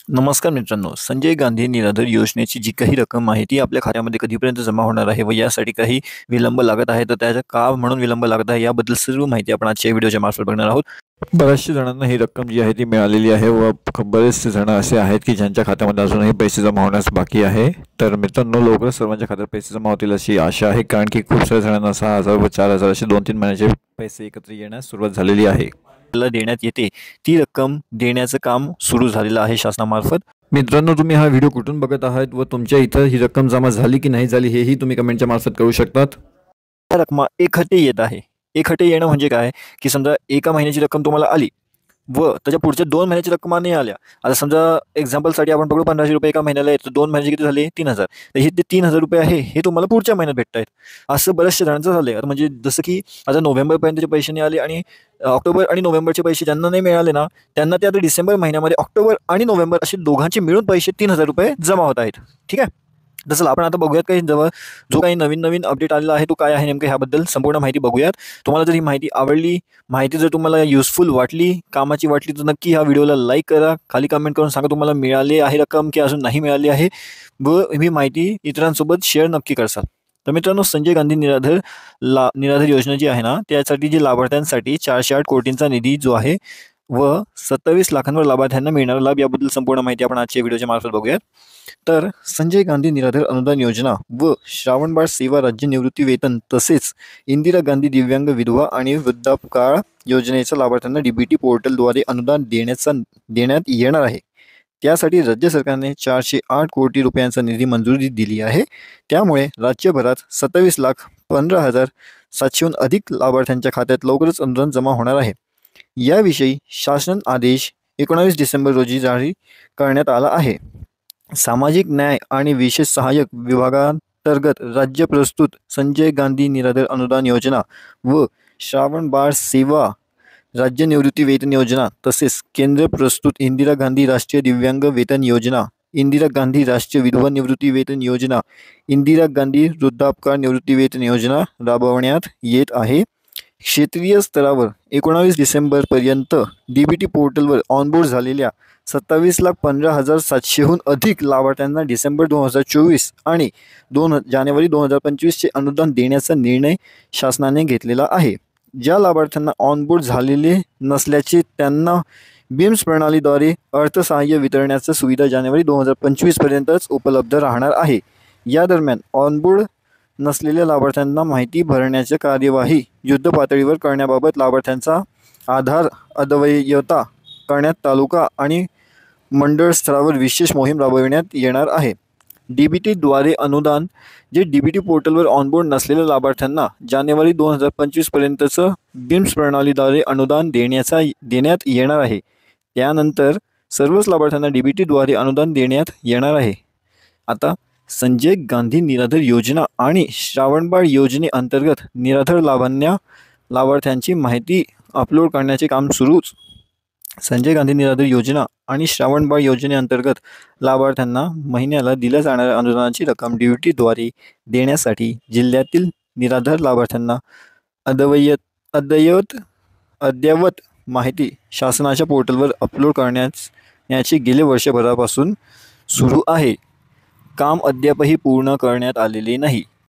नमस्कार मित्रांनो, संजय गांधी निराधार योजनेची जी काही रक्कम आहे ती आपल्या खात्यामध्ये कधीपर्यंत जमा होणार आहे व यासाठी काही विलंब लागत आहे, तर त्याचा का म्हणून विलंब लागत आहे याबद्दल सर्व माहिती आपण आजच्या व्हिडिओच्या मार्फत बघणार आहोत. बऱ्याचशा जणांना ही रक्कम जी आहे ती मिळालेली आहे व बरेचसे जण असे आहेत की ज्यांच्या खात्यामध्ये अजूनही पैसे जमा होण्यास बाकी आहे. तर मित्रांनो, लवकरच सर्वांच्या खात्यात पैसे जमा होतील अशी आशा आहे, कारण की खूप साऱ्या जणांना 6,000 व 4,000 असे 2-3 महिन्याचे पैसे एकत्र येण्यास सुरुवात झालेली आहे. देण्यात येते ती रक्कम देण्याचं काम सुरू झालेलं आहे शासनामार्फत. मित्रांनो, तुम्ही हा व्हिडिओ कुठून बघत आहात व तुमच्या इथं ही रक्कम जमा झाली की नाही झाली हेही तुम्ही कमेंटच्या मार्फत करू शकतात. त्या रक्कम एकखट्टी येत आहे. एकखट्टी येणं म्हणजे काय, की समजा एका महिन्याची रक्कम तुम्हाला आली व त्याच्या पुढच्या 2 महिन्याची रक्कम नाही आल्या. आता समजा एक्झाम्पलसाठी आपण पकडू ₹1500 एका महिन्याला आहेत, तर 2 महिन्याचे किती झाले? 3000. तर हे ते ₹3000 आहे, हे तुम्हाला पुढच्या महिन्यात भेटतायत. असं बऱ्याचशा जणांचं झालंय. आता म्हणजे जसं की आता नोव्हेंबरपर्यंतचे पैसे नाही आले आणि ऑक्टोबर आणि नोव्हेंबरचे पैसे ज्यांना नाही मिळाले ना, त्यांना ते आता डिसेंबर महिन्यामध्ये ऑक्टोबर आणि नोव्हेंबर असे दोघांचे मिळून पैसे ₹3000 जमा होत आहेत. ठीक आहे. जसं आपण आता बघूयात काही जो काही नवीन अपडेट आलेला आहे तो काय आहे नेमकं ह्याबद्दल संपूर्ण माहिती बघूयात. तुम्हाला जर ही माहिती आवडली, माहिती जर तुम्हाला युजफुल वाटली, कामाची वाटली, तर नक्की ह्या व्हिडिओला लाईक करा. खाली कमेंट करून सांगा तुम्हाला मिळाली आहे रक्कम की अजून नाही मिळाली आहे व ही माहिती इतरांसोबत शेअर नक्की करसाल. तर मित्रांनो, संजय गांधी निराधार योजना जी आहे ना, त्यासाठी जी लाभार्थ्यांसाठी 408 कोटींचा निधी जो आहे व 27 लाखांवर लाभार्थ्यांना मिळणारा लाभ याबद्दल संपूर्ण माहिती आपण आजच्या व्हिडिओच्या मार्फत बघूयात. तर संजय गांधी निराधार अनुदान योजना व श्रावणबाळ सेवा राज्य निवृत्ती वेतन तसेच इंदिरा गांधी दिव्यांग विधवा आणि वृद्धापकाळ योजनेच्या लाभार्थ्यांना डीबीटी पोर्टलद्वारे अनुदान देण्यात येणार आहे. त्यासाठी राज्य सरकारने 408 कोटी रुपयांचा निधी मंजुरी दिली आहे. त्यामुळे राज्यभरात 27,15,700हून अधिक लाभार्थ्यांच्या खात्यात लवकरच अनुदान जमा होणार आहे. याविषयी शासन आदेश 19 डिसेंबर रोजी जारी करण्यात आला आहे. सामाजिक न्याय आणि विशेष सहाय्यक विभागांतर्गत राज्य प्रस्तुत संजय गांधी निराधार अनुदान योजना व श्रावणबाळ सेवा राज्य निवृत्ती वेतन योजना तसेच केंद्र प्रस्तुत इंदिरा गांधी राष्ट्रीय दिव्यांग वेतन योजना, इंदिरा गांधी राष्ट्रीय विधवा निवृत्ती वेतन योजना, इंदिरा गांधी वृद्धापकाळ निवृत्ती वेतन योजना राबवण्यात येत आहे. क्षेत्रीय स्तरावर 19 डिसेंबरपर्यंत डीबीटी पोर्टलवर ऑनबोर्ड झालेल्या 27,15,700हून अधिक लाभार्थ्यांना डिसेंबर 2024 आणि जानेवारी 2025चे अनुदान देण्याचा निर्णय शासनाने घेतलेला आहे. ज्या लाभार्थ्यांना ऑनबोर्ड झालेले नसल्याचे त्यांना बीम्स प्रणालीद्वारे अर्थसहाय्य वितरण्याची सुविधा जानेवारी 2025पर्यंतच उपलब्ध राहणार आहे. या दरम्यान ऑनबोर्ड नसलेल्या लाभार्थ्यांना माहिती भरण्याची कार्यवाही युद्धपातळीवर करण्याबाबत लाभार्थ्यांचा आधार अद्ययावत करण्यात तालुका आणि मंडळ स्तरावर विशेष मोहीम राबविण्यात येणार आहे. डीबीटीद्वारे अनुदान जे डीबीटी पोर्टलवर ऑनबोर्ड नसलेल्या लाभार्थ्यांना जानेवारी 2025पर्यंतचं बीम्स प्रणालीद्वारे अनुदान देण्यात येणार आहे. त्यानंतर सर्वच लाभार्थ्यांना डीबीटीद्वारे अनुदान देण्यात येणार आहे. आता संजय गांधी निराधार योजना आणि श्रावणबाळ योजनेअंतर्गत निराधार लाभार्थ्यांची माहिती अपलोड करण्याचे काम सुरूच. संजय गांधी निराधार योजना आणि श्रावणबाळ योजनेअंतर्गत लाभार्थ्यांना महिन्याला दिल्या जाणाऱ्या अनुदानाची रक्कम डीबीटीद्वारे देण्यासाठी जिल्ह्यातील निराधार लाभार्थ्यांना अद्ययावत माहिती शासनाच्या पोर्टलवर अपलोड करण्याचे गेले वर्षभरापासून सुरू आहे. काम अद्यापही पूर्ण करण्यात आलेले नाही.